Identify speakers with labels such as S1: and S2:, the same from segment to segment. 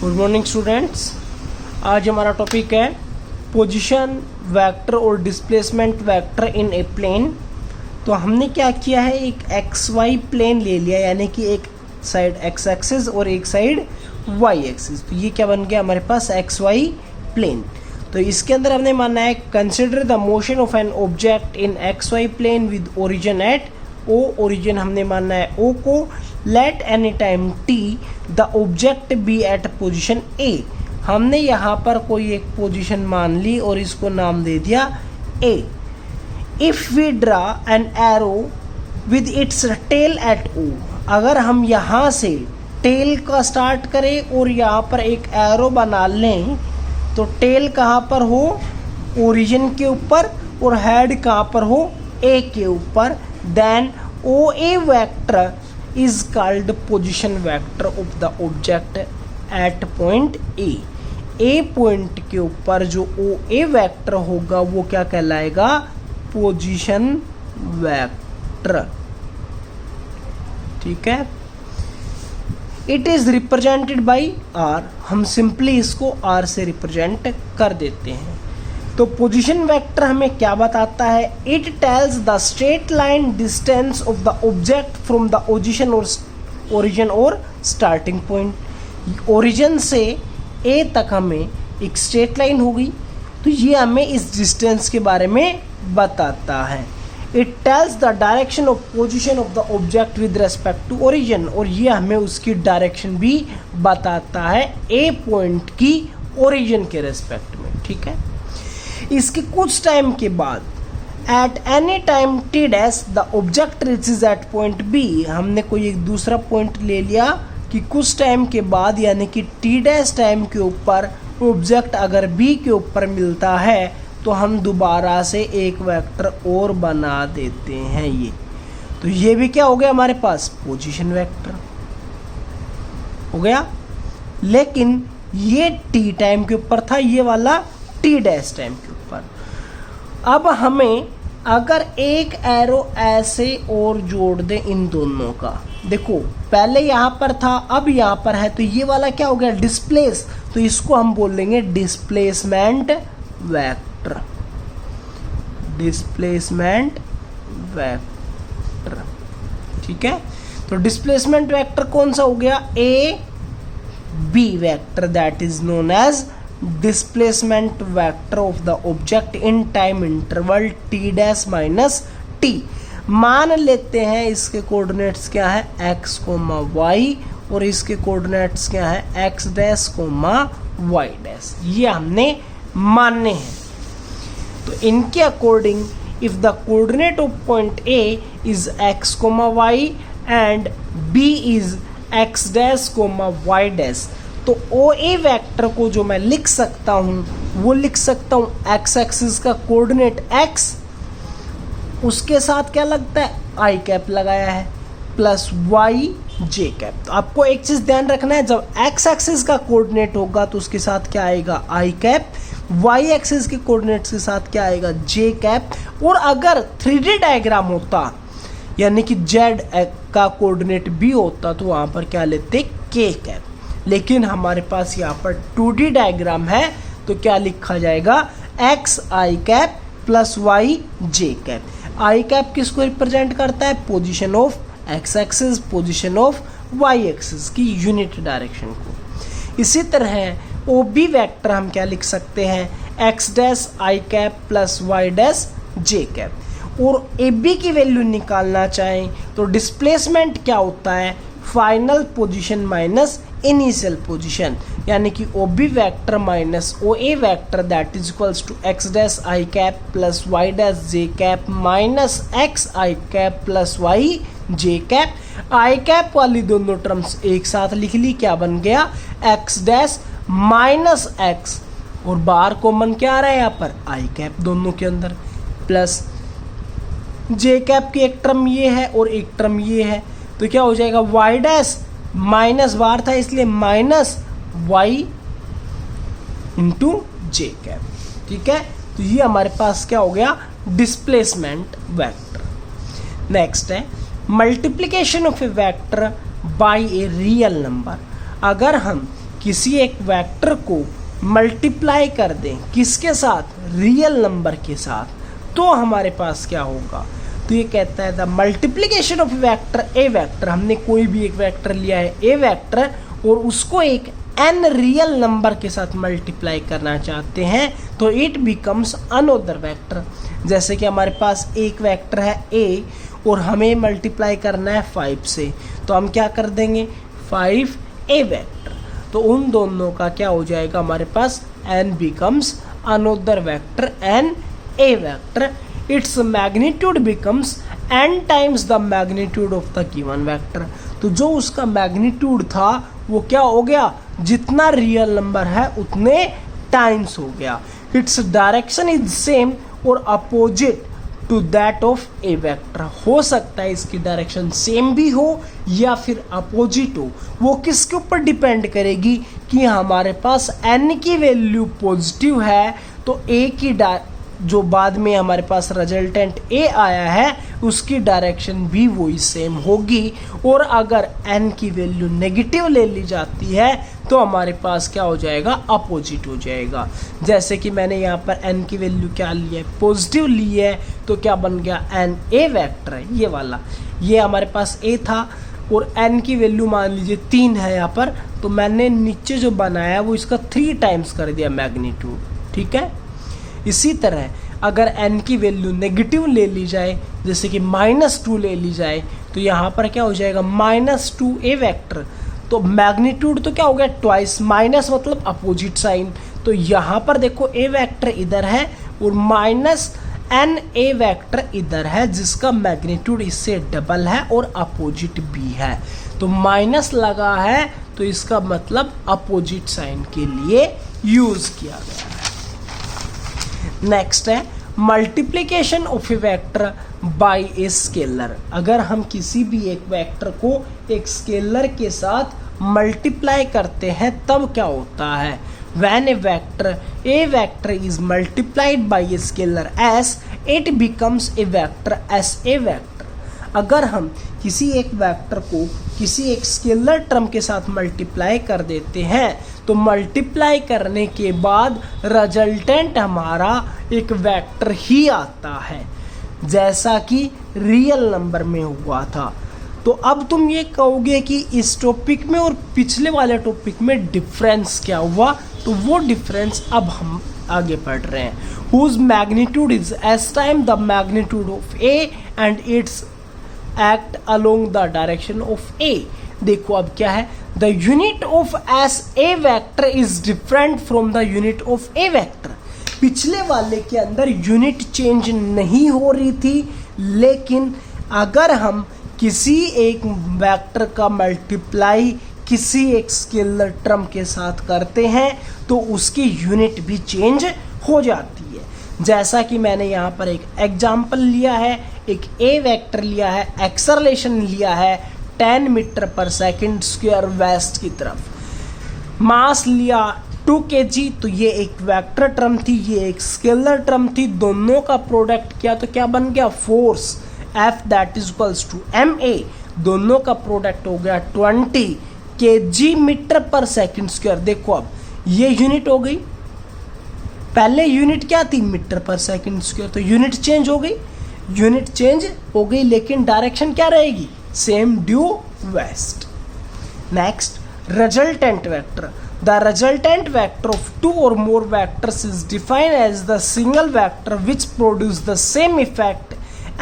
S1: Good morning students. आज हमारा topic है पोजीशन वेक्टर और डिस्प्लेसमेंट वेक्टर इन ए प्लेन। तो हमने क्या किया है, एक एक्स वाई प्लेन ले लिया, यानी कि एक साइड एक्स एक्सिस और एक साइड वाई एक्सिस। तो ये क्या बन गया हमारे पास, एक्स वाई प्लेन। तो इसके अंदर हमने माना है consider the motion of an object in X Y plane with origin at O. Origin हमने माना है ओ को। Let any time T the object be at position A. हमने यहाँ पर कोई एक पोजीशन मान ली और इसको नाम दे दिया A. If we draw an arrow with its tail at O, अगर हम यहाँ से टेल का स्टार्ट करें और यहाँ पर एक एरो बना लें, तो टेल कहाँ पर हो, ओरिजिन के ऊपर, और हेड कहाँ पर हो, ए के ऊपर, then O A vector is called position vector of the object at point A. A point के ऊपर जो ओ ए वेक्टर होगा वो क्या कहलाएगा, पोजीशन वेक्टर। ठीक है, it is represented by R. हम सिंपली इसको आर से रिप्रेजेंट कर देते हैं। तो पोजीशन वेक्टर हमें क्या बताता है, it tells the straight line distance of the object from the origin और स्टार्टिंग पॉइंट। ओरिजिन से ए तक हमें एक स्ट्रेट लाइन होगी, तो ये हमें इस डिस्टेंस के बारे में बताता है। It tells the direction of position of the object with respect to origin, और ये हमें उसकी डायरेक्शन भी बताता है ए पॉइंट की ओरिजिन के रेस्पेक्ट में। ठीक है, इसके कुछ टाइम के बाद at any time T dash the object reaches at point B. हमने कोई एक दूसरा पॉइंट ले लिया कि कुछ टाइम के बाद, यानी कि टी डैश टाइम के ऊपर ऑब्जेक्ट अगर बी के ऊपर मिलता है तो हम दोबारा से एक वेक्टर और बना देते हैं ये। तो ये भी क्या हो गया हमारे पास, पोजीशन वेक्टर हो गया। लेकिन ये टी टाइम के ऊपर था, ये वाला टी डैश टाइम के ऊपर। अब हमें अगर एक एरो ऐसे और जोड़ दे इन दोनों का, देखो पहले यहाँ पर था अब यहाँ पर है, तो ये वाला क्या हो गया, डिस्प्लेस। तो इसको हम बोलेंगे डिस्प्लेसमेंट वेक्टर। डिस्प्लेसमेंट वेक्टर, ठीक है। तो डिस्प्लेसमेंट वेक्टर कौन सा हो गया, A B vector, that is known as displacement vector of the object in time interval T dash minus T. मान लेते हैं इसके कोऑर्डिनेट्स क्या है, एक्स कोमा वाई, और इसके कोऑर्डिनेट्स क्या है, X dash comma Y dash. ये हमने मानने हैं। तो इनके according if the coordinate of point A is X comma Y and B is X dash comma Y dash, तो ओ ए वेक्टर को जो मैं लिख सकता हूँ वो लिख सकता हूँ एक्स एक्सिस का कोऑर्डिनेट एक्स, उसके साथ क्या लगता है, आई कैप लगाया है, प्लस वाई जे कैप। तो आपको एक चीज़ ध्यान रखना है, जब एक्स एक्सिस का कोऑर्डिनेट होगा तो उसके साथ क्या आएगा, आई कैप। वाई एक्सिस के कोऑर्डिनेट्स के साथ क्या आएगा, जे कैप। और अगर 3D डायग्राम होता, यानी कि जेड का कोऑर्डिनेट भी होता, तो वहाँ पर क्या लेते, के कैप। लेकिन हमारे पास यहाँ पर 2D डायग्राम है, तो क्या लिखा जाएगा, X I cap plus Y J cap. I cap किसको रिप्रेजेंट करता है, position of X axis, position of Y axis की यूनिट डायरेक्शन को। इसी तरह ओ बी वेक्टर हम क्या लिख सकते हैं, X dash I cap plus Y dash J cap. और ए बी की वैल्यू निकालना चाहें तो डिस्प्लेसमेंट क्या होता है, final position minus initial position, यानी कि O B vector minus O A vector, that is equals to X dash I cap plus Y dash J cap minus X I cap plus Y J cap. I cap वाली दोनों terms एक साथ लिख ली, क्या बन गया, x dash minus x, और बाहर कॉमन क्या आ रहा है यहाँ पर, आई कैप दोनों के अंदर, प्लस जे कैप की एक टर्म ये है और एक टर्म ये है, तो क्या हो जाएगा, वाई डैश माइनस बार था इसलिए माइनस वाई इंटू जे कैप। ठीक है, तो ये हमारे पास क्या हो गया, डिस्प्लेसमेंट वेक्टर। नेक्स्ट है multiplication of A vector by a real number. अगर हम किसी एक वेक्टर को मल्टीप्लाई कर दें किसके साथ, रियल नंबर के साथ, तो हमारे पास क्या होगा, तो ये कहता है the multiplication of vector A vector, हमने कोई भी एक वेक्टर लिया है ए वेक्टर और उसको एक n रियल नंबर के साथ मल्टीप्लाई करना चाहते हैं तो इट बिकम्स अनदर वेक्टर। जैसे कि हमारे पास एक वेक्टर है a और हमें मल्टीप्लाई करना है 5 से, तो हम क्या कर देंगे 5a वेक्टर, तो उन दोनों का क्या हो जाएगा हमारे पास n becomes another vector n a vector, its magnitude becomes n times the magnitude of the given vector. तो जो उसका मैग्नीट्यूड था वो क्या हो गया, जितना रियल नंबर है उतने टाइम्स हो गया। इट्स डायरेक्शन इज सेम और opposite to that of A vector, हो सकता है इसकी डायरेक्शन सेम भी हो या फिर अपोजिट हो, वो किसके ऊपर डिपेंड करेगी कि हमारे पास n की वैल्यू पॉजिटिव है तो a की जो बाद में हमारे पास रिजल्टेंट a आया है उसकी डायरेक्शन भी वही सेम होगी, और अगर n की वैल्यू नेगेटिव ले ली जाती है तो हमारे पास क्या हो जाएगा, अपोजिट हो जाएगा। जैसे कि मैंने यहाँ पर n की वैल्यू क्या ली है, पॉजिटिव ली है, तो क्या बन गया n a वेक्टर है, ये वाला, ये हमारे पास a था और n की वैल्यू मान लीजिए 3 है यहाँ पर, तो मैंने नीचे जो बनाया वो इसका 3 टाइम्स कर दिया मैग्नीट्यूड, ठीक है। इसी तरह अगर n की वैल्यू नेगेटिव ले ली जाए, जैसे कि -2 ले ली जाए, तो यहाँ पर क्या हो जाएगा -2a वेक्टर, तो मैग्नीट्यूड तो क्या हो गया ट्वाइस, माइनस मतलब अपोजिट साइन, तो यहाँ पर देखो a वेक्टर इधर है और -na वेक्टर इधर है जिसका मैग्नीट्यूड इससे डबल है और अपोजिट भी है, तो माइनस लगा है तो इसका मतलब अपोजिट साइन के लिए यूज किया गया है। नेक्स्ट है multiplication of A vector by a scalar. अगर हम किसी भी एक वेक्टर को एक स्केलर के साथ मल्टीप्लाई करते हैं तब क्या होता है, when A vector is multiplied by a scalar S it becomes a vector S A vector. अगर हम किसी एक वेक्टर को किसी एक स्केलर टर्म के साथ मल्टीप्लाई कर देते हैं तो मल्टीप्लाई करने के बाद रिजल्टेंट हमारा एक वेक्टर ही आता है, जैसा कि रियल नंबर में हुआ था। तो अब तुम ये कहोगे कि इस टॉपिक में और पिछले वाले टॉपिक में डिफरेंस क्या हुआ, तो वो डिफरेंस अब हम आगे पढ़ रहे हैं। Whose magnitude is S time the magnitude of A and its act along the direction of A. देखो अब क्या है, the unit of S A vector is different from the unit of A vector. पिछले वाले के अंदर unit change नहीं हो रही थी, लेकिन अगर हम किसी एक वेक्टर का मल्टीप्लाई किसी एक स्केलर टर्म के साथ करते हैं तो उसकी यूनिट भी चेंज हो जाती है। जैसा कि मैंने यहाँ पर एक एग्जाम्पल लिया है, एक ए वेक्टर लिया है, एक्सेलरेशन लिया है 10 मीटर पर सेकंड स्क्वायर वेस्ट की तरफ, मास लिया 2 kg, तो ये एक वेक्टर टर्म थी, ये एक स्केलर टर्म थी, दोनों का प्रोडक्ट किया तो क्या बन गया force F that is equals to ma, दोनों का प्रोडक्ट हो गया 20 kg मीटर पर सेकंड स्क्वायर। देखो अब ये यूनिट हो गई, पहले यूनिट क्या थी मीटर पर सेकंड स्क्वायर, तो यूनिट चेंज हो गई, यूनिट चेंज हो गई लेकिन डायरेक्शन क्या रहेगी, same due west. Next resultant vector, the resultant vector of 2 or more vectors is defined as the single vector which produce the same effect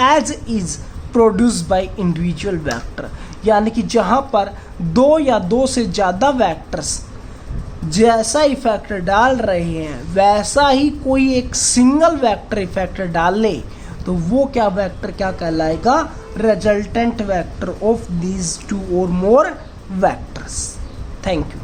S1: as is produced by individual vector। यानी कि जहां पर 2 या 2 से ज़्यादा vectors जैसा effect डाल रहे हैं वैसा ही कोई एक सिंगल वेक्टर इफेक्ट डाले तो वो क्या वेक्टर क्या कहलाएगा, resultant vector of these 2 or more vectors. Thank you.